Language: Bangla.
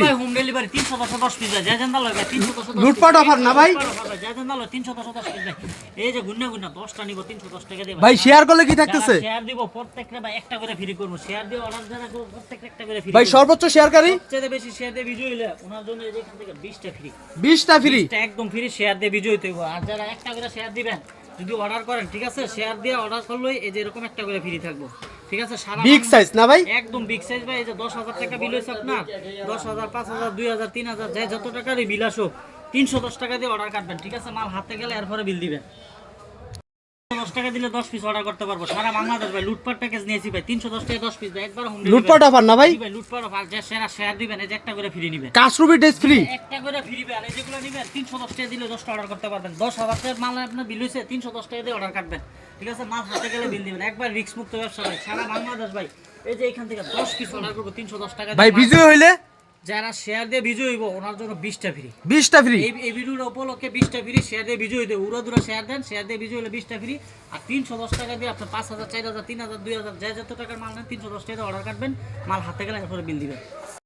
ভাই হোম ডেলিভারি 310 পিস যা জানদা লয় 310 লুটপাট অফার না ভাই? যা জানদা লয় 310 পিস ভাই। এই যে গুন্না 10টা নিব 310 টাকা দিয়ে ভাই শেয়ার করলে কি থাকতেছে? শেয়ার দিব প্রত্যেকটা ভাই একটা করে ফ্রি করব। শেয়ার দিয়ে অর্ডার যারা করব প্রত্যেকটা একটা করে ফ্রি। ভাই সর্বোচ্চ শেয়ারকারী সবচেয়ে বেশি শেয়ার দিয়ে বিজয় হইলে ওনার জন্য এই যে এখান থেকে 20টা ফ্রি। 20টা ফ্রি, 20টা একদম ফ্রি শেয়ার দিয়ে বিজয় হইতে হবে। আর যারা একটা করে শেয়ার দিবেন যদি অর্ডার করেন ঠিক আছে, শেয়ার দিয়ে অর্ডার করলেই এই যে এরকম একটা করে ফ্রি থাকবো। ঠিক আছে, সারা বিগ সাইজ না ভাই? একদম বিগ সাইজ ভাই। এই যে 10,000 টাকা বিল হইছে আপনার, 10,000 5,000 2,000 3,000 যে যত টাকারই বিল আসো 310 টাকা দিয়ে অর্ডার কাটবেন। ঠিক আছে, মাল হাতে গেলে এরপরে বিল দিবেন। 10 টাকা দিলে 10 পিস অর্ডার করতে পারবো সারা বাংলাদেশ ভাই। লুটপাট প্যাকেজ নিয়েছি ভাই, 310 টাকা 10 পিস ভাই, একবার হোম ডেলিভারি। লুটপাট অফার না ভাই? ভাই লুটপাট অফার। যে শেয়ার দিবেন এই যে একটা করে ফ্রি নিবেন। কাশরুবি ড্রেস ফ্রি, একটা করে ফ্রি ভাই। আর এই যেগুলো নিবেন 310 টাকা দিলে 10টা অর্ডার করতে পারবেন। 10,000 টাকার মাল আপনার বিল হইছে 310 টাকা দিয়ে অর্ডার কাটবেন। ঠিক আছে, মাল হাতে গেলে বিল দিবেন। একবার রিস্ক মুক্ত ব্যবসা ভাই সারা বাংলাদেশ ভাই। এই যে এখান থেকে 10 পিস অর্ডার করব 310 টাকা দিয়ে। ভাই বিজয় হইলে যারা শেয়ার দিয়ে বিজয় হইব ওনার জন্য 20টা ফ্রি। 20টা ফ্রি, এই ভিডিওর উপলক্ষে 20টা ফ্রি। শেয়ার দিয়ে বিজয় হইতে উড়াদুরা শেয়ার দেন, শেয়ার দিয়ে বিজয় হলে 20টা ফ্রি। আর 310 টাকা দিয়ে আপনার 5,000 4,000 3,000 2,000 যে যত টাকার মাল নেন 310 টাকা অর্ডার কাটবেন, মাল হাতে গেলে এরপরে বিল দিবেন।